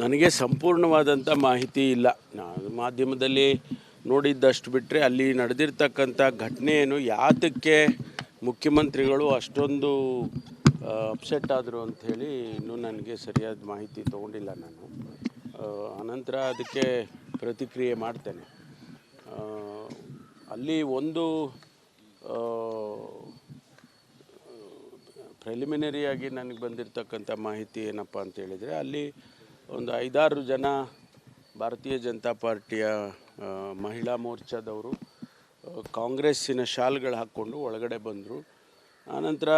ನನಗೆ ಸಂಪೂರ್ಣವಾದಂಥ ಮಾಹಿತಿ ಇಲ್ಲ. ನಾನು ಮಾಧ್ಯಮದಲ್ಲಿ ನೋಡಿದ್ದಷ್ಟು ಬಿಟ್ಟರೆ ಅಲ್ಲಿ ನಡೆದಿರ್ತಕ್ಕಂಥ ಘಟನೆ ಏನು, ಯಾತಕ್ಕೆ ಮುಖ್ಯಮಂತ್ರಿಗಳು ಅಷ್ಟೊಂದು ಅಪ್ಸೆಟ್ ಆದರು ಅಂಥೇಳಿ ಇನ್ನೂ ನನಗೆ ಸರಿಯಾದ ಮಾಹಿತಿ ತೊಗೊಂಡಿಲ್ಲ ನಾನು. ಅನಂತರ ಅದಕ್ಕೆ ಪ್ರತಿಕ್ರಿಯೆ ಮಾಡ್ತೇನೆ. ಅಲ್ಲಿ ಒಂದು ಪ್ರಿಲಿಮಿನರಿಯಾಗಿ ನನಗೆ ಬಂದಿರತಕ್ಕಂಥ ಮಾಹಿತಿ ಏನಪ್ಪ ಅಂತ ಹೇಳಿದರೆ, ಅಲ್ಲಿ ಒಂದು 5-6 ಜನ ಭಾರತೀಯ ಜನತಾ ಪಾರ್ಟಿಯ ಮಹಿಳಾ ಮೋರ್ಚಾದವರು ಕಾಂಗ್ರೆಸ್ಸಿನ ಶಾಲ್ಗಳು ಹಾಕ್ಕೊಂಡು ಒಳಗಡೆ ಬಂದರು. ಆನಂತರ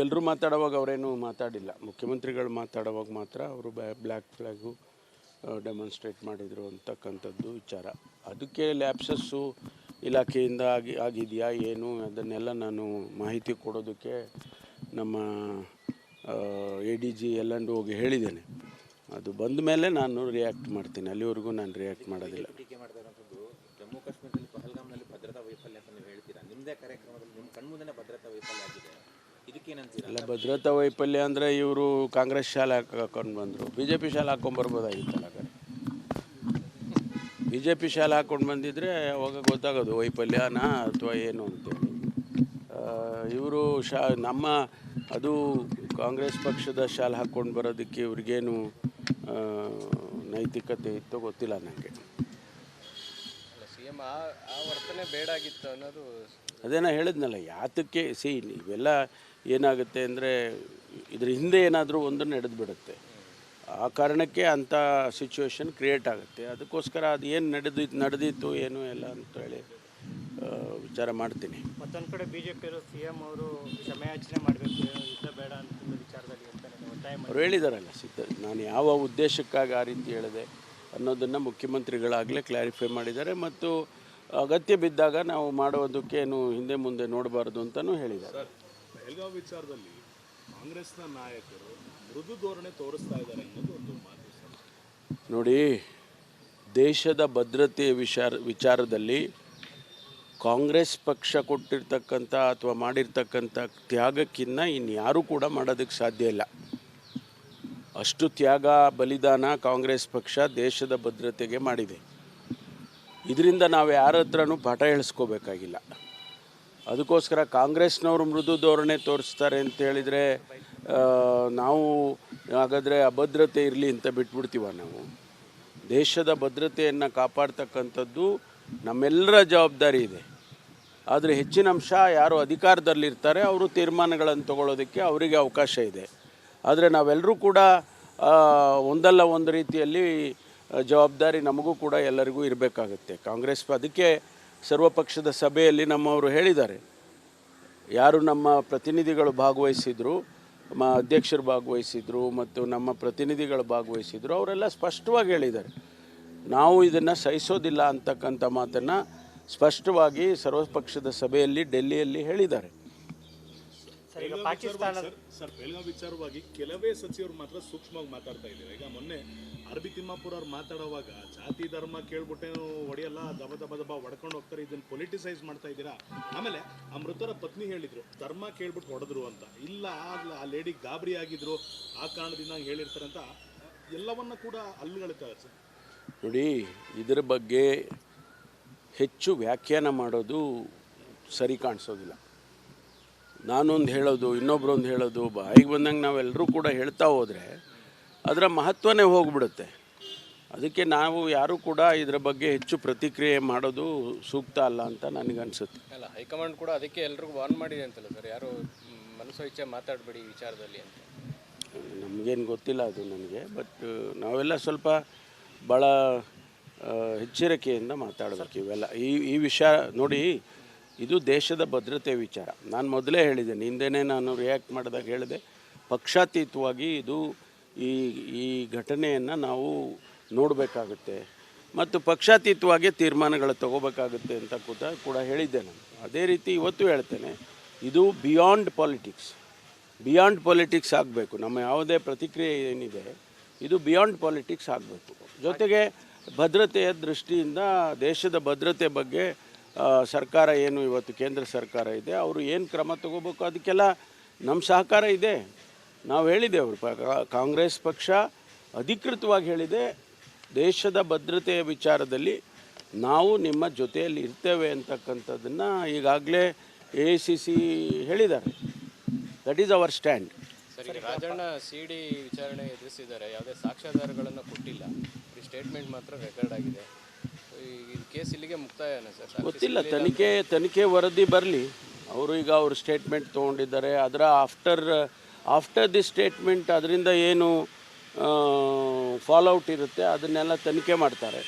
ಎಲ್ಲರೂ ಮಾತಾಡುವಾಗ ಅವರೇನು ಮಾತಾಡಿಲ್ಲ. ಮುಖ್ಯಮಂತ್ರಿಗಳು ಮಾತಾಡುವಾಗ ಮಾತ್ರ ಅವರು ಬ್ಲ್ಯಾಕ್ ಫ್ಲ್ಯಾಗು ಡೆಮಾನ್ಸ್ಟ್ರೇಟ್ ಮಾಡಿದರು ಅಂತಕ್ಕಂಥದ್ದು ವಿಚಾರ. ಅದಕ್ಕೆ ಲ್ಯಾಪ್ಸಸ್ಸು ಇಲಾಖೆಯಿಂದ ಆಗಿದೆಯಾ ಏನು ಅದನ್ನೆಲ್ಲ ನಾನು ಮಾಹಿತಿ ಕೊಡೋದಕ್ಕೆ ನಮ್ಮ ADG ಎಲ್ಲಂಡು ಹೋಗಿ ಹೇಳಿದ್ದೇನೆ. ಅದು ಬಂದ ಮೇಲೆ ನಾನು ರಿಯಾಕ್ಟ್ ಮಾಡ್ತೀನಿ. ಅಲ್ಲಿವರೆಗೂ ನಾನು ರಿಯಾಕ್ಟ್ ಮಾಡೋದಿಲ್ಲ. ಜಮ್ಮು ಕಾಶ್ಮೀರದಲ್ಲಿ ಪಹಲ್ಗಾಮ್ನಲ್ಲಿ ಭದ್ರತಾ ವೈಫಲ್ಯ ಅಂತ ನೀವು ಹೇಳ್ತೀರಾ, ನಿಮ್ಮದೇ ಕಾರ್ಯಕ್ರಮದಲ್ಲಿ ನಿಮ್ಮ ಕಣ್ಮುಂದೆ ಭದ್ರತಾ ವೈಫಲ್ಯ ಆಗಿದೆ, ಇದಕ್ಕೇನಂತೀರ? ಅಲ್ಲ, ಭದ್ರತಾ ವೈಫಲ್ಯ ಅಂದರೆ ಇವರು ಕಾಂಗ್ರೆಸ್ ಶಾಲೆ ಹಾಕೊಂಡು ಬಂದರು, BJP ಶಾಲೆ ಹಾಕ್ಕೊಂಬರ್ಬೋದಾಗಿತ್ತಲ್ಲ. BJP ಶಾಲೆ ಹಾಕ್ಕೊಂಡು ಬಂದಿದ್ದರೆ ಅವಾಗ ಗೊತ್ತಾಗೋದು ವೈಫಲ್ಯನಾ ಅಥವಾ ಏನು ಅಂತೇಳಿ. ಇವರು ನಮ್ಮ ಅದು ಕಾಂಗ್ರೆಸ್ ಪಕ್ಷದ ಶಾಲೆ ಹಾಕ್ಕೊಂಡು ಬರೋದಕ್ಕೆ ಇವ್ರಿಗೇನು ನೈತಿಕತೆ ಇತ್ತು ಗೊತ್ತಿಲ್ಲ ನನಗೆ. CM ಆ ವರ್ತನೆ ಬೇಡ ಆಗಿತ್ತು ಅನ್ನೋದು ಅದೇನೋ ಹೇಳಿದ್ನಲ್ಲ. ಯಾತಕ್ಕೆ ಇವೆಲ್ಲ ಏನಾಗುತ್ತೆ ಅಂದರೆ ಇದ್ರ ಹಿಂದೆ ಏನಾದರೂ ಒಂದು ನಡೆದುಬಿಡುತ್ತೆ. ಆ ಕಾರಣಕ್ಕೆ ಅಂಥ ಸಿಚುವೇಶನ್ ಕ್ರಿಯೇಟ್ ಆಗುತ್ತೆ. ಅದಕ್ಕೋಸ್ಕರ ಅದು ಏನು ನಡೆದಿತ್ತು ಏನು ಎಲ್ಲ ಅಂತೇಳಿ ವಿಚಾರ ಮಾಡ್ತೀನಿ. ಮತ್ತೊಂದು ಕಡೆ BJP CM ಅವರು ಕ್ಷಮೆಯಾಚನೆ ಮಾಡಬೇಕು, ಯುದ್ಧ ಬೇಡ ಅಂತ ವಿಚಾರದಲ್ಲಿ ಅವರು ಹೇಳಿದಾರಲ್ಲ. ನಾನು ಯಾವ ಉದ್ದೇಶಕ್ಕಾಗಿ ಆ ರೀತಿ ಹೇಳಿದೆ ಅನ್ನೋದನ್ನು ಮುಖ್ಯಮಂತ್ರಿಗಳಾಗಲೇ ಕ್ಲಾರಿಫೈ ಮಾಡಿದ್ದಾರೆ. ಮತ್ತು ಅಗತ್ಯ ಬಿದ್ದಾಗ ನಾವು ಮಾಡೋದಕ್ಕೇನು ಹಿಂದೆ ಮುಂದೆ ನೋಡಬಾರ್ದು ಅಂತಲೂ ಹೇಳಿದ್ದಾರೆ. ಬೆಳಗಾವಿ ವಿಚಾರದಲ್ಲಿ ಕಾಂಗ್ರೆಸ್ನ ನಾಯಕರು ಮೃದು ಧೋರಣೆ ತೋರಿಸ್ತಾ ಇದ್ದಾರೆ ಅನ್ನೋದು ಒಂದು ಮಾತು. ನೋಡಿ, ದೇಶದ ಭದ್ರತೆಯ ವಿಚಾರದಲ್ಲಿ ಕಾಂಗ್ರೆಸ್ ಪಕ್ಷ ಕೊಟ್ಟಿರ್ತಕ್ಕಂಥ ಅಥವಾ ಮಾಡಿರ್ತಕ್ಕಂಥ ತ್ಯಾಗಕ್ಕಿಂತ ಇನ್ಯಾರೂ ಕೂಡ ಮಾಡೋದಕ್ಕೆ ಸಾಧ್ಯ ಇಲ್ಲ. ಅಷ್ಟು ತ್ಯಾಗ ಬಲಿದಾನ ಕಾಂಗ್ರೆಸ್ ಪಕ್ಷ ದೇಶದ ಭದ್ರತೆಗೆ ಮಾಡಿದೆ. ಇದರಿಂದ ನಾವು ಯಾರ ಹತ್ರನೂ ಪಾಠ ಹೇಳಿಸ್ಕೋಬೇಕಾಗಿಲ್ಲ. ಅದಕ್ಕೋಸ್ಕರ ಕಾಂಗ್ರೆಸ್ನವರು ಮೃದು ಧೋರಣೆ ತೋರಿಸ್ತಾರೆ ಅಂತ ಹೇಳಿದರೆ ನಾವು ಹಾಗಾದರೆ ಅಭದ್ರತೆ ಇರಲಿ ಅಂತ ಬಿಟ್ಬಿಡ್ತೀವ. ನಾವು ದೇಶದ ಭದ್ರತೆಯನ್ನು ಕಾಪಾಡ್ತಕ್ಕಂಥದ್ದು ನಮ್ಮೆಲ್ಲರ ಜವಾಬ್ದಾರಿ ಇದೆ. ಆದರೆ ಹೆಚ್ಚಿನ ಅಂಶ ಯಾರು ಅಧಿಕಾರದಲ್ಲಿರ್ತಾರೆ ಅವರು ತೀರ್ಮಾನಗಳನ್ನು ತಗೊಳ್ಳೋದಕ್ಕೆ ಅವರಿಗೆ ಅವಕಾಶ ಇದೆ. ಆದರೆ ನಾವೆಲ್ಲರೂ ಕೂಡ ಒಂದಲ್ಲ ಒಂದು ರೀತಿಯಲ್ಲಿ ಜವಾಬ್ದಾರಿ ನಮಗೂ ಕೂಡ ಎಲ್ಲರಿಗೂ ಇರಬೇಕಾಗುತ್ತೆ. ಕಾಂಗ್ರೆಸ್ ಅದಕ್ಕೆ ಸರ್ವಪಕ್ಷದ ಸಭೆಯಲ್ಲಿ ನಮ್ಮವರು ಹೇಳಿದ್ದಾರೆ. ಯಾರು ನಮ್ಮ ಪ್ರತಿನಿಧಿಗಳು ಭಾಗವಹಿಸಿದರು, ನಮ್ಮ ಅಧ್ಯಕ್ಷರು ಭಾಗವಹಿಸಿದರು ಮತ್ತು ನಮ್ಮ ಪ್ರತಿನಿಧಿಗಳು ಭಾಗವಹಿಸಿದರು, ಅವರೆಲ್ಲ ಸ್ಪಷ್ಟವಾಗಿ ಹೇಳಿದ್ದಾರೆ. ನಾವು ಇದನ್ನು ಸಹಿಸೋದಿಲ್ಲ ಅಂತಕ್ಕಂಥ ಮಾತನ್ನು ಸ್ಪಷ್ಟವಾಗಿ ಸರ್ವಪಕ್ಷದ ಸಭೆಯಲ್ಲಿ ಡೆಲ್ಲಿಯಲ್ಲಿ ಹೇಳಿದ್ದಾರೆ. ಸರ್, ಬೆಳಗಾವಿ ವಿಚಾರವಾಗಿ ಕೆಲವೇ ಸಚಿವರು ಮಾತ್ರ ಸೂಕ್ಷ್ಮವಾಗಿ ಮಾತಾಡ್ತಾ ಇದ್ದಾರೆ. ಈಗ ಮೊನ್ನೆ ಅರಬಿ ತಿಮ್ಮಾಪುರ ಅವ್ರು ಮಾತಾಡುವಾಗ ಜಾತಿ ಧರ್ಮ ಕೇಳ್ಬಿಟ್ಟೇನು ಹೊಡೆಯಲ್ಲ, ದಬ ಹೊಡ್ಕೊಂಡು ಹೋಗ್ತಾರೆ, ಇದನ್ನು ಪೊಲಿಟಿಸೈಸ್ ಮಾಡ್ತಾ ಇದ್ದೀರಾ. ಆಮೇಲೆ ಆ ಮೃತರ ಪತ್ನಿ ಹೇಳಿದ್ರು ಧರ್ಮ ಕೇಳ್ಬಿಟ್ಟು ಹೊಡೆದ್ರು ಅಂತ. ಇಲ್ಲ, ಆ ಲೇಡಿ ಗಾಬರಿ ಆಗಿದ್ರು, ಆ ಕಾರಣದಿಂದ ಹೇಳಿರ್ತಾರೆ ಅಂತ ಎಲ್ಲವನ್ನ ಕೂಡ ಅಲ್ಲುಗಳ್ತಾರೆ. ಸರ್ ನೋಡಿ, ಇದರ ಬಗ್ಗೆ ಹೆಚ್ಚು ವ್ಯಾಖ್ಯಾನ ಮಾಡೋದು ಸರಿ ಕಾಣಿಸೋದಿಲ್ಲ. ನಾನೊಂದು ಹೇಳೋದು, ಇನ್ನೊಬ್ರೊಂದು ಹೇಳೋದು, ಬಾಯಿಗೆ ಬಂದಂಗೆ ನಾವೆಲ್ಲರೂ ಕೂಡ ಹೇಳ್ತಾ ಹೋದರೆ ಅದರ ಮಹತ್ವನೇ ಹೋಗಿಬಿಡುತ್ತೆ. ಅದಕ್ಕೆ ನಾವು ಯಾರೂ ಕೂಡ ಇದರ ಬಗ್ಗೆ ಹೆಚ್ಚು ಪ್ರತಿಕ್ರಿಯೆ ಮಾಡೋದು ಸೂಕ್ತ ಅಲ್ಲ ಅಂತ ನನಗನ್ಸುತ್ತೆ. ಅಲ್ಲ, ಹೈಕಮಾಂಡ್ ಕೂಡ ಅದಕ್ಕೆ ಎಲ್ರಿಗೂ ವಾರ್ನ್ ಮಾಡಿದೆ ಅಂತಲ್ಲ ಸರ್, ಯಾರು ಮನಸ್ಸು ಇಚ್ಛೆ ಮಾತಾಡಬೇಡಿ ವಿಚಾರದಲ್ಲಿ ಅಂತ. ನಮಗೇನು ಗೊತ್ತಿಲ್ಲ ಅದು ನನಗೆ. ಬಟ್ ನಾವೆಲ್ಲ ಸ್ವಲ್ಪ ಭಾಳ ಎಚ್ಚರಿಕೆಯಿಂದ ಮಾತಾಡಬೇಕು ಇವೆಲ್ಲ. ಈ ವಿಷಯ ನೋಡಿ, ಇದು ದೇಶದ ಭದ್ರತೆ ವಿಚಾರ. ನಾನು ಮೊದಲೇ ಹೇಳಿದ್ದೇನೆ, ಹಿಂದೆನೇ ನಾನು ರಿಯಾಕ್ಟ್ ಮಾಡಿದಾಗ ಹೇಳಿದೆ, ಪಕ್ಷಾತೀತವಾಗಿ ಇದು ಈ ಘಟನೆಯನ್ನು ನಾವು ನೋಡಬೇಕಾಗುತ್ತೆ ಮತ್ತು ಪಕ್ಷಾತೀತವಾಗಿ ತೀರ್ಮಾನಗಳು ತಗೋಬೇಕಾಗುತ್ತೆ ಅಂತ ಕೂಡ ಹೇಳಿದ್ದೆ ನಾನು. ಅದೇ ರೀತಿ ಇವತ್ತು ಹೇಳ್ತೇನೆ, ಇದು ಬಿಯಾಂಡ್ ಪಾಲಿಟಿಕ್ಸ್ ಆಗಬೇಕು. ನಮ್ಮ ಯಾವುದೇ ಪ್ರತಿಕ್ರಿಯೆ ಏನಿದೆ ಇದು ಬಿಯಾಂಡ್ ಪಾಲಿಟಿಕ್ಸ್ ಆಗಬೇಕು. ಜೊತೆಗೆ ಭದ್ರತೆಯ ದೃಷ್ಟಿಯಿಂದ ದೇಶದ ಭದ್ರತೆ ಬಗ್ಗೆ ಸರ್ಕಾರ ಏನು ಇವತ್ತು ಕೇಂದ್ರ ಸರ್ಕಾರ ಇದೆ, ಅವರು ಏನು ಕ್ರಮ ತಗೋಬೇಕು ಅದಕ್ಕೆಲ್ಲ ನಮ್ಮ ಸಹಕಾರ ಇದೆ. ನಾವು ಹೇಳಿದ್ದೇವೆ, ಕಾಂಗ್ರೆಸ್ ಪಕ್ಷ ಅಧಿಕೃತವಾಗಿ ಹೇಳಿದೆ, ದೇಶದ ಭದ್ರತೆಯ ವಿಚಾರದಲ್ಲಿ ನಾವು ನಿಮ್ಮ ಜೊತೆಯಲ್ಲಿ ಇರ್ತೇವೆ ಅಂತಕ್ಕಂಥದ್ದನ್ನು ಈಗಾಗಲೇ AICC ಹೇಳಿದ್ದಾರೆ. That is our stand. Sir, ಈಗ ರಾಜಣ್ಣ CD ವಿಚಾರಣೆ ಎದುರಿಸಿದ್ದಾರೆ, ಯಾವುದೇ ಸಾಕ್ಷ್ಯಾಧಾರಗಳನ್ನು ಕೊಟ್ಟಿಲ್ಲ, ಈ ಸ್ಟೇಟ್ಮೆಂಟ್ ಮಾತ್ರ ರೆಕಾರ್ಡ್ ಆಗಿದೆ. ಈ ಕೇಸ್ ಇಲ್ಲಿಗೆ ಮುಕ್ತಾಯನ ಸರ್? ಗೊತ್ತಿಲ್ಲ, ತನಿಖೆ ವರದಿ ಬರಲಿ. ಅವರು ಈಗ ಅವ್ರ ಸ್ಟೇಟ್ಮೆಂಟ್ ತೊಗೊಂಡಿದ್ದಾರೆ, ಅದರ ಆಫ್ಟರ್ ದಿ ಸ್ಟೇಟ್ಮೆಂಟ್ ಅದರಿಂದ ಏನು ಫಾಲೋಔಟ್ ಇರುತ್ತೆ ಅದನ್ನೆಲ್ಲ ತನಿಖೆ ಮಾಡ್ತಾರೆ.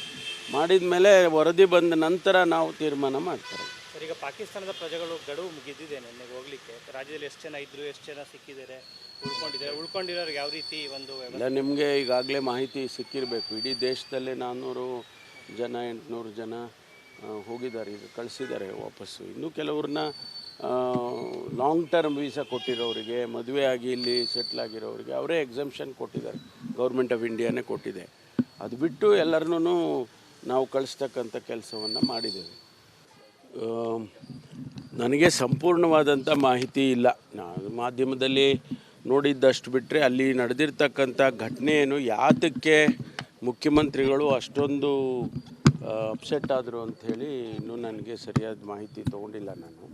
ಮಾಡಿದ ಮೇಲೆ ವರದಿ ಬಂದ ನಂತರ ನಾವು ತೀರ್ಮಾನ ಮಾಡ್ತಾರೆ. ಸರ್, ಈಗ ಪಾಕಿಸ್ತಾನದ ಪ್ರಜೆಗಳು ಗಡುವು ಮುಗಿದಿದೆ ನನಗೆ ಹೋಗ್ಲಿಕ್ಕೆ. ರಾಜ್ಯದಲ್ಲಿ ಎಷ್ಟು ಜನ ಇದ್ದರು, ಎಷ್ಟು ಜನ ಸಿಕ್ಕಿದ್ದಾರೆ, ಉಳ್ಕೊಂಡಿರೋರಿಗೆ ಯಾವ ರೀತಿ ಒಂದು ಇಲ್ಲ, ನಿಮಗೆ ಈಗಾಗಲೇ ಮಾಹಿತಿ ಸಿಕ್ಕಿರಬೇಕು. ಇಡೀ ದೇಶದಲ್ಲೇ 400 ಜನ 800 ಜನ ಹೋಗಿದ್ದಾರೆ, ಈಗ ಕಳಿಸಿದ್ದಾರೆ ವಾಪಸ್ಸು. ಇನ್ನೂ ಕೆಲವ್ರನ್ನ ಲಾಂಗ್ ಟರ್ಮ್ ವೀಸಾ ಕೊಟ್ಟಿರೋರಿಗೆ, ಮದುವೆ ಆಗಿ ಇಲ್ಲಿ ಸೆಟ್ಲ್ ಆಗಿರೋರಿಗೆ ಅವರೇ ಎಕ್ಸಂಪ್ಷನ್ ಕೊಟ್ಟಿದ್ದಾರೆ. ಗೌರ್ಮೆಂಟ್ ಆಫ್ ಇಂಡಿಯಾನೇ ಕೊಟ್ಟಿದೆ. ಅದು ಬಿಟ್ಟು ಎಲ್ಲರನ್ನೂ ನಾವು ಕಳಿಸ್ತಕ್ಕಂಥ ಕೆಲಸವನ್ನು ಮಾಡಿದ್ದೇವೆ. ನನಗೆ ಸಂಪೂರ್ಣವಾದಂಥ ಮಾಹಿತಿ ಇಲ್ಲ. ನಾನು ಮಾಧ್ಯಮದಲ್ಲಿ ನೋಡಿದ್ದಷ್ಟು ಬಿಟ್ಟರೆ ಅಲ್ಲಿ ನಡೆದಿರ್ತಕ್ಕಂಥ ಘಟನೆ ಏನು, ಯಾತಕ್ಕೆ ಮುಖ್ಯಮಂತ್ರಿಗಳು ಅಷ್ಟೊಂದು ಅಪ್ಸೆಟ್ ಆದರು ಅಂಥೇಳಿ ಇನ್ನೂ ನನಗೆ ಸರಿಯಾದ ಮಾಹಿತಿ ತೊಗೊಂಡಿಲ್ಲ ನಾನು.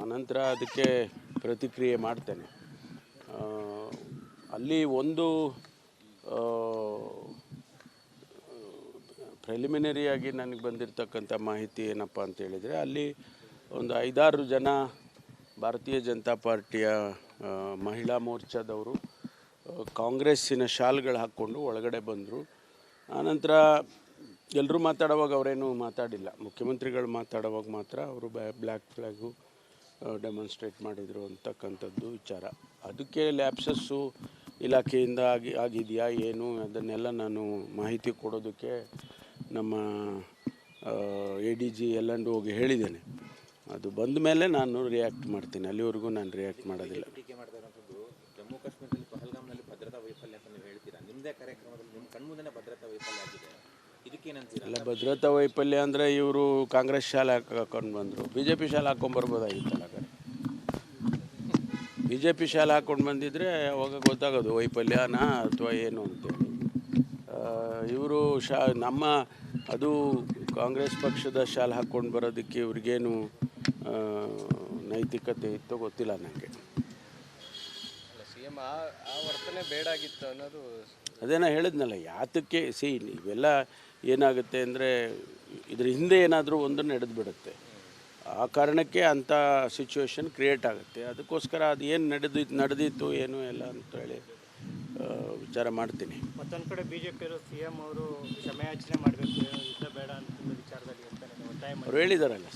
ಅನಂತರ ಅದಕ್ಕೆ ಪ್ರತಿಕ್ರಿಯೆ ಮಾಡ್ತೇನೆ. ಅಲ್ಲಿ ಒಂದು ಪ್ರಿಲಿಮಿನರಿಯಾಗಿ ನನಗೆ ಬಂದಿರತಕ್ಕಂಥ ಮಾಹಿತಿ ಏನಪ್ಪ ಅಂತ ಹೇಳಿದರೆ, ಅಲ್ಲಿ ಒಂದು 5-6 ಜನ ಭಾರತೀಯ ಜನತಾ ಪಾರ್ಟಿಯ ಮಹಿಳಾ ಮೋರ್ಚಾದವರು ಕಾಂಗ್ರೆಸ್ಸಿನ ಶಾಲ್ಗಳು ಹಾಕ್ಕೊಂಡು ಒಳಗಡೆ ಬಂದರು. ಆನಂತರ ಎಲ್ಲರೂ ಮಾತಾಡುವಾಗ ಅವರೇನು ಮಾತಾಡಿಲ್ಲ. ಮುಖ್ಯಮಂತ್ರಿಗಳು ಮಾತಾಡುವಾಗ ಮಾತ್ರ ಅವರು ಬ್ಲ್ಯಾಕ್ ಫ್ಲ್ಯಾಗು ಡೆಮಾನ್ಸ್ಟ್ರೇಟ್ ಮಾಡಿದರು ಅಂತಕ್ಕಂಥದ್ದು ವಿಚಾರ. ಅದಕ್ಕೆ ಲ್ಯಾಪ್ಸಸ್ಸು ಇಲಾಖೆಯಿಂದ ಆಗಿದೆಯಾ ಏನು ಅದನ್ನೆಲ್ಲ ನಾನು ಮಾಹಿತಿ ಕೊಡೋದಕ್ಕೆ ನಮ್ಮ ADG ಎಲ್ಲಂಡು ಹೋಗಿ ಹೇಳಿದ್ದೇನೆ. ಅದು ಬಂದ ಮೇಲೆ ನಾನು ರಿಯಾಕ್ಟ್ ಮಾಡ್ತೀನಿ, ಅಲ್ಲಿವರೆಗೂ ನಾನು ರಿಯಾಕ್ಟ್ ಮಾಡೋದಿಲ್ಲ. ಟೀಕೆ ಮಾಡ್ತಾ ಇರೋಂಥದ್ದು ಜಮ್ಮು ಕಾಶ್ಮೀರದಲ್ಲಿ ಪಹಲ್ಗಾಮ್ನಲ್ಲಿ ಭದ್ರತಾ ವೈಫಲ್ಯ ಅಂತ ನೀವು ಹೇಳ್ತೀರಾ. ನಿಮ್ಮದೇ ಕಾರ್ಯಕ್ರಮದಲ್ಲಿ ನಿಮ್ಮ ಕಣ್ಮುಂದೆನೇ ಭದ್ರತಾ ವೈಫಲ್ಯ ಆಗಿದೆ, ಇದಕ್ಕೇನಂತೀರ? ಎಲ್ಲ ಭದ್ರತಾ ವೈಫಲ್ಯ ಅಂದರೆ ಇವರು ಕಾಂಗ್ರೆಸ್ ಶಾಲೆ ಹಾಕೊಂಡು ಬಂದರು, BJP ಶಾಲೆ ಹಾಕ್ಕೊಂಬರ್ಬೋದಾಗಿತ್ತಲ್ಲ. BJP ಶಾಲೆ ಹಾಕ್ಕೊಂಡು ಬಂದಿದ್ದರೆ ಅವಾಗ ಗೊತ್ತಾಗೋದು ವೈಫಲ್ಯನ ಅಥವಾ ಏನು ಅಂತೇಳಿ. ಇವರು ನಮ್ಮ ಅದು ಕಾಂಗ್ರೆಸ್ ಪಕ್ಷದ ಶಾಲೆ ಹಾಕ್ಕೊಂಡು ಬರೋದಕ್ಕೆ ಇವ್ರಿಗೇನು ನೈತಿಕತೆ ಇತ್ತೋ ಗೊತ್ತಿಲ್ಲ ನನಗೆ. CM ಆ ವರ್ತನೆ ಬೇಡಾಗಿತ್ತು ಅನ್ನೋದು ಅದೇನೋ ಹೇಳಿದ್ನಲ್ಲ, ಯಾತಕ್ಕೆ ಇವೆಲ್ಲ ಏನಾಗುತ್ತೆ ಅಂದರೆ ಇದ್ರ ಹಿಂದೆ ಏನಾದರೂ ಒಂದು ನಡೆದು ಬಿಡುತ್ತೆ. ಆ ಕಾರಣಕ್ಕೆ ಅಂಥ ಸಿಚುವೇಶನ್ ಕ್ರಿಯೇಟ್ ಆಗುತ್ತೆ. ಅದಕ್ಕೋಸ್ಕರ ಅದು ಏನು ನಡೆದಿತ್ತು ಏನು ಎಲ್ಲ ಅಂತೇಳಿ ವಿಚಾರ ಮಾಡ್ತೀನಿ. ಮತ್ತೊಂದು ಕಡೆ BJಪಿಯವರು CM ಅವರು ಕ್ಷಮೆಯಾಚನೆ ಮಾಡಬೇಕು, ಯುದ್ಧ ಬೇಡ ಅಂತ ವಿಚಾರದಲ್ಲಿ ಒತ್ತಾಯ ಅವ್ರು ಹೇಳಿದಾರಲ್ಲ,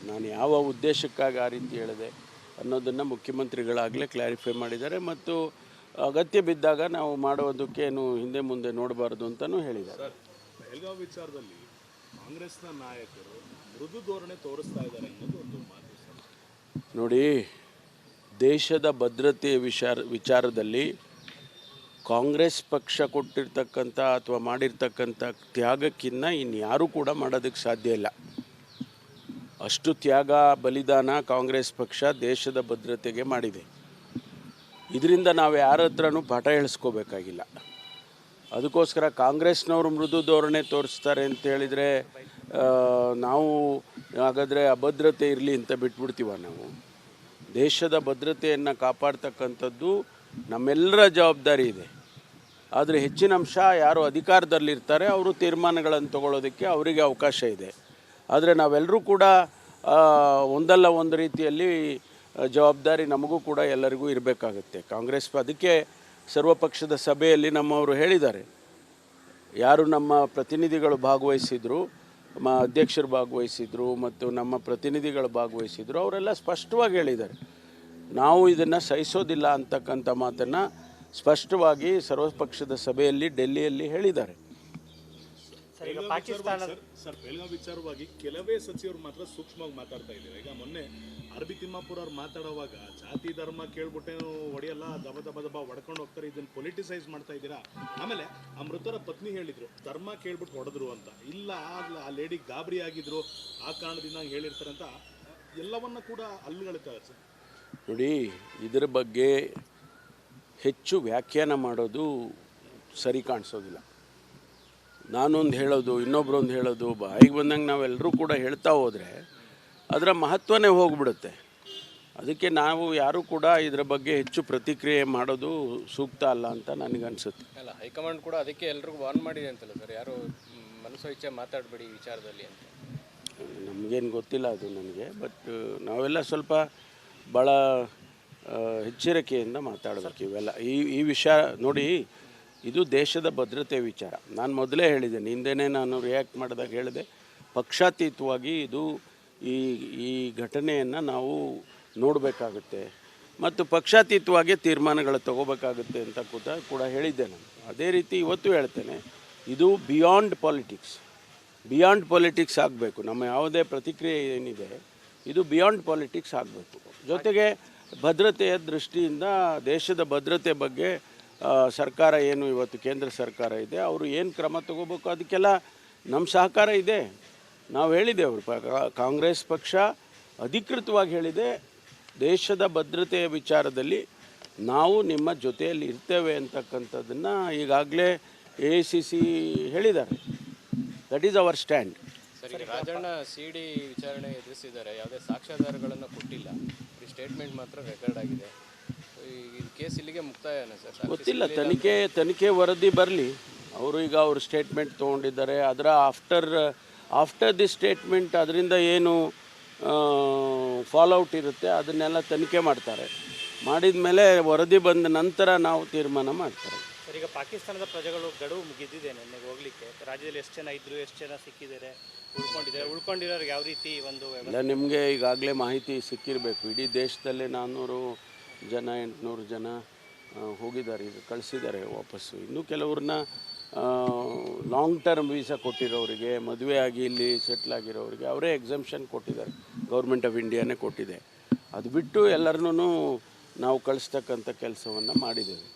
ನಾನು ಯಾವ ಉದ್ದೇಶಕ್ಕಾಗಿ ಆ ರೀತಿ ಹೇಳಿದೆ ಅನ್ನೋದನ್ನು ಮುಖ್ಯಮಂತ್ರಿಗಳಾಗಲೇ ಕ್ಲಾರಿಫೈ ಮಾಡಿದ್ದಾರೆ. ಮತ್ತು ಅಗತ್ಯ ಬಿದ್ದಾಗ ನಾವು ಮಾಡೋದಕ್ಕೇನು ಹಿಂದೆ ಮುಂದೆ ನೋಡಬಾರ್ದು ಅಂತಲೂ ಹೇಳಿದ್ದಾರೆ. ಬೆಳಗಾವಿ ವಿಚಾರದಲ್ಲಿ ಕಾಂಗ್ರೆಸ್ನ ನಾಯಕರು ಮೃದು ಧೋರಣೆ ತೋರಿಸ್ತಾ ಇದ್ದಾರೆ ಅನ್ನೋದು ಒಂದು ಮಾತು ಸರ್. ನೋಡಿ, ದೇಶದ ಭದ್ರತೆಯ ವಿಚಾರದಲ್ಲಿ ಕಾಂಗ್ರೆಸ್ ಪಕ್ಷ ಕೊಟ್ಟಿರ್ತಕ್ಕಂಥ ಅಥವಾ ಮಾಡಿರ್ತಕ್ಕಂಥ ತ್ಯಾಗಕ್ಕಿಂತ ಇನ್ಯಾರೂ ಕೂಡ ಮಾಡೋದಕ್ಕೆ ಸಾಧ್ಯ ಇಲ್ಲ. ಅಷ್ಟು ತ್ಯಾಗ ಬಲಿದಾನ ಕಾಂಗ್ರೆಸ್ ಪಕ್ಷ ದೇಶದ ಭದ್ರತೆಗೆ ಮಾಡಿದೆ. ಇದರಿಂದ ನಾವು ಯಾರ ಹತ್ರನೂ ಪಾಠ ಹೇಳಿಸ್ಕೋಬೇಕಾಗಿಲ್ಲ. ಅದಕ್ಕೋಸ್ಕರ ಕಾಂಗ್ರೆಸ್ನವರು ಮೃದು ಧೋರಣೆ ತೋರಿಸ್ತಾರೆ ಅಂತ ಹೇಳಿದರೆ ನಾವು ಹಾಗಾದರೆ ಅಭದ್ರತೆ ಇರಲಿ ಅಂತ ಬಿಟ್ಬಿಡ್ತೀವ. ನಾವು ದೇಶದ ಭದ್ರತೆಯನ್ನು ಕಾಪಾಡ್ತಕ್ಕಂಥದ್ದು ನಮ್ಮೆಲ್ಲರ ಜವಾಬ್ದಾರಿ ಇದೆ. ಆದರೆ ಹೆಚ್ಚಿನ ಅಂಶ ಯಾರು ಅಧಿಕಾರದಲ್ಲಿರ್ತಾರೆ ಅವರು ತೀರ್ಮಾನಗಳನ್ನು ತಗೊಳ್ಳೋದಕ್ಕೆ ಅವರಿಗೆ ಅವಕಾಶ ಇದೆ. ಆದರೆ ನಾವೆಲ್ಲರೂ ಕೂಡ ಒಂದಲ್ಲ ಒಂದು ರೀತಿಯಲ್ಲಿ ಜವಾಬ್ದಾರಿ ನಮಗೂ ಕೂಡ ಎಲ್ಲರಿಗೂ ಇರಬೇಕಾಗುತ್ತೆ. ಕಾಂಗ್ರೆಸ್ ಅದಕ್ಕೆ ಸರ್ವಪಕ್ಷದ ಸಭೆಯಲ್ಲಿ ನಮ್ಮವರು ಹೇಳಿದ್ದಾರೆ, ಯಾರು ನಮ್ಮ ಪ್ರತಿನಿಧಿಗಳು ಭಾಗವಹಿಸಿದರು, ಅಧ್ಯಕ್ಷರು ಭಾಗವಹಿಸಿದರು ಮತ್ತು ನಮ್ಮ ಪ್ರತಿನಿಧಿಗಳು ಭಾಗವಹಿಸಿದರು, ಅವರೆಲ್ಲ ಸ್ಪಷ್ಟವಾಗಿ ಹೇಳಿದ್ದಾರೆ, ನಾವು ಇದನ್ನು ಸಹಿಸೋದಿಲ್ಲ ಅಂತಕ್ಕಂಥ ಮಾತನ್ನು ಸ್ಪಷ್ಟವಾಗಿ ಸರ್ವಪಕ್ಷದ ಸಭೆಯಲ್ಲಿ ಡೆಲ್ಲಿಯಲ್ಲಿ ಹೇಳಿದ್ದಾರೆ. ಸರ್, ಬೆಳಗಾವಿ ವಿಚಾರವಾಗಿ ಕೆಲವೇ ಸಚಿವರು ಮಾತ್ರ ಸೂಕ್ಷ್ಮವಾಗಿ ಮಾತಾಡ್ತಾ ಇದ್ದಾರೆ. ಈಗ ಮೊನ್ನೆ ಅರ್ಬಿ ತಿಮ್ಮಾಪುರ ಅವ್ರು ಮಾತಾಡುವಾಗ ಜಾತಿ ಧರ್ಮ ಕೇಳ್ಬಿಟ್ಟೇನು ಹೊಡೆಯಲ್ಲ, ದಬ ಹೊಡ್ಕೊಂಡು ಹೋಗ್ತಾರೆ, ಇದನ್ನು ಪೊಲಿಟಿಸೈಸ್ ಮಾಡ್ತಾ ಇದ್ದೀರಾ. ಆಮೇಲೆ ಆ ಮೃತರ ಪತ್ನಿ ಹೇಳಿದ್ರು ಧರ್ಮ ಕೇಳ್ಬಿಟ್ಟು ಹೊಡೆದ್ರು ಅಂತ. ಇಲ್ಲ, ಆ ಲೇಡಿ ಗಾಬರಿ ಆಗಿದ್ರು, ಆ ಕಾರಣದಿಂದ ಹೇಳಿರ್ತಾರೆ ಅಂತ ಎಲ್ಲವನ್ನ ಕೂಡ ಅಲ್ಲುಗಳ್ತಾರೆ ಸರ್. ನೋಡಿ, ಇದರ ಬಗ್ಗೆ ಹೆಚ್ಚು ವ್ಯಾಖ್ಯಾನ ಮಾಡೋದು ಸರಿ ಕಾಣಿಸೋದಿಲ್ಲ. ನಾನೊಂದು ಹೇಳೋದು, ಇನ್ನೊಬ್ರೊಂದು ಹೇಳೋದು, ಬಾಯಿಗೆ ಬಂದಂಗೆ ನಾವೆಲ್ಲರೂ ಕೂಡ ಹೇಳ್ತಾ ಹೋದರೆ ಅದರ ಮಹತ್ವನೇ ಹೋಗ್ಬಿಡುತ್ತೆ. ಅದಕ್ಕೆ ನಾವು ಯಾರೂ ಕೂಡ ಇದರ ಬಗ್ಗೆ ಹೆಚ್ಚು ಪ್ರತಿಕ್ರಿಯೆ ಮಾಡೋದು ಸೂಕ್ತ ಅಲ್ಲ ಅಂತ ನನಗನ್ಸುತ್ತೆ. ಅಲ್ಲ, ಹೈಕಮಾಂಡ್ ಕೂಡ ಅದಕ್ಕೆ ಎಲ್ರಿಗೂ ವಾರ್ನ್ ಮಾಡಿದೆ ಅಂತಲ್ಲ ಸರ್, ಯಾರು ಮನಸ್ಸು ಇಚ್ಛೆ ಮಾತಾಡಬೇಡಿ ಈ ವಿಚಾರದಲ್ಲಿ ಅಂತ. ನಮಗೇನು ಗೊತ್ತಿಲ್ಲ ಅದು ನನಗೆ. ಬಟ್ ನಾವೆಲ್ಲ ಸ್ವಲ್ಪ ಭಾಳ ಎಚ್ಚರಿಕೆಯಿಂದ ಮಾತಾಡಬೇಕು ಇವೆಲ್ಲ. ಈ ವಿಷಯ ನೋಡಿ, ಇದು ದೇಶದ ಭದ್ರತೆ ವಿಚಾರ. ನಾನು ಮೊದಲೇ ಹೇಳಿದ್ದೇನೆ, ಹಿಂದೆನೇ ನಾನು ರಿಯಾಕ್ಟ್ ಮಾಡಿದಾಗ ಹೇಳಿದೆ, ಪಕ್ಷಾತೀತವಾಗಿ ಇದು ಈ ಘಟನೆಯನ್ನು ನಾವು ನೋಡಬೇಕಾಗುತ್ತೆ ಮತ್ತು ಪಕ್ಷಾತೀತವಾಗಿ ತೀರ್ಮಾನಗಳು ತಗೋಬೇಕಾಗುತ್ತೆ ಅಂತ ಕೂಡ ಹೇಳಿದ್ದೆ ನಾನು. ಅದೇ ರೀತಿ ಇವತ್ತು ಹೇಳ್ತೇನೆ, ಇದು ಬಿಯಾಂಡ್ ಪಾಲಿಟಿಕ್ಸ್ ಆಗಬೇಕು. ನಮ್ಮ ಯಾವುದೇ ಪ್ರತಿಕ್ರಿಯೆ ಏನಿದೆ ಇದು ಬಿಯಾಂಡ್ ಪಾಲಿಟಿಕ್ಸ್ ಆಗಬೇಕು. ಜೊತೆಗೆ ಭದ್ರತೆಯ ದೃಷ್ಟಿಯಿಂದ ದೇಶದ ಭದ್ರತೆ ಬಗ್ಗೆ ಸರ್ಕಾರ ಏನು ಇವತ್ತು ಕೇಂದ್ರ ಸರ್ಕಾರ ಇದೆ, ಅವರು ಏನು ಕ್ರಮ ತಗೋಬೇಕು ಅದಕ್ಕೆಲ್ಲ ನಮ್ಮ ಸಹಕಾರ ಇದೆ. ನಾವು ಹೇಳಿದೆವು, ಕಾಂಗ್ರೆಸ್ ಪಕ್ಷ ಅಧಿಕೃತವಾಗಿ ಹೇಳಿದೆ, ದೇಶದ ಭದ್ರತೆಯ ವಿಚಾರದಲ್ಲಿ ನಾವು ನಿಮ್ಮ ಜೊತೆಯಲ್ಲಿ ಇರ್ತೇವೆ ಅಂತಕ್ಕಂಥದ್ದನ್ನು ಈಗಾಗಲೇ AICC ಹೇಳಿದ್ದಾರೆ. That is our stand. ಸರಿ, ರಾಜಣ್ಣ CD ವಿಚಾರಣೆ ಎದುರಿಸಿದ್ದಾರೆ, ಯಾವುದೇ ಸಾಕ್ಷ್ಯಾಧಾರಗಳನ್ನು ಕೊಟ್ಟಿಲ್ಲ, ಈ ಸ್ಟೇಟ್ಮೆಂಟ್ ಮಾತ್ರ ರೆಕಾರ್ಡ್ ಆಗಿದೆ. ಈ ಕೇಸ್ ಇಲ್ಲಿಗೆ ಮುಕ್ತಾಯನ ಸರ್? ಗೊತ್ತಿಲ್ಲ, ತನಿಖೆ ವರದಿ ಬರಲಿ. ಅವರು ಈಗ ಅವ್ರ ಸ್ಟೇಟ್ಮೆಂಟ್ ತೊಗೊಂಡಿದ್ದಾರೆ. ಅದರ ಆಫ್ಟರ್ ದಿ ಸ್ಟೇಟ್ಮೆಂಟ್ ಅದರಿಂದ ಏನು ಫಾಲೋಔಟ್ ಇರುತ್ತೆ ಅದನ್ನೆಲ್ಲ ತನಿಖೆ ಮಾಡ್ತಾರೆ. ಮಾಡಿದ ಮೇಲೆ ವರದಿ ಬಂದ ನಂತರ ನಾವು ತೀರ್ಮಾನ ಮಾಡ್ತಾರೆ. ಸರ್, ಈಗ ಪಾಕಿಸ್ತಾನದ ಪ್ರಜೆಗಳು ಗಡುವು ಮುಗಿದಿದೆ ನಿನ್ನೆಗೆ ಹೋಗ್ಲಿಕ್ಕೆ. ರಾಜ್ಯದಲ್ಲಿ ಎಷ್ಟು ಜನ ಇದ್ದರು, ಎಷ್ಟು ಜನ ಸಿಕ್ಕಿದ್ದಾರೆ, ಉಳ್ಕೊಂಡಿರೋರಿಗೆ ಯಾವ ರೀತಿ ಒಂದು ಇಲ್ಲ, ನಿಮಗೆ ಈಗಾಗಲೇ ಮಾಹಿತಿ ಸಿಕ್ಕಿರಬೇಕು. ಇಡೀ ದೇಶದಲ್ಲೇ 400 ಜನ 800 ಜನ ಹೋಗಿದ್ದಾರೆ, ಈಗ ಕಳಿಸಿದ್ದಾರೆ ವಾಪಸ್ಸು. ಇನ್ನೂ ಕೆಲವ್ರನ್ನ ಲಾಂಗ್ ಟರ್ಮ್ ವೀಸಾ ಕೊಟ್ಟಿರೋರಿಗೆ, ಮದುವೆ ಆಗಿ ಇಲ್ಲಿ ಸೆಟ್ಲ್ ಆಗಿರೋರಿಗೆ ಅವರೇ ಎಕ್ಸಂಪ್ಷನ್ ಕೊಟ್ಟಿದ್ದಾರೆ. ಗೌರ್ಮೆಂಟ್ ಆಫ್ ಇಂಡಿಯಾನೇ ಕೊಟ್ಟಿದೆ. ಅದು ಬಿಟ್ಟು ಎಲ್ಲರನ್ನೂ ನಾವು ಕಳಿಸ್ತಕ್ಕಂಥ ಕೆಲಸವನ್ನು ಮಾಡಿದ್ದೇವೆ.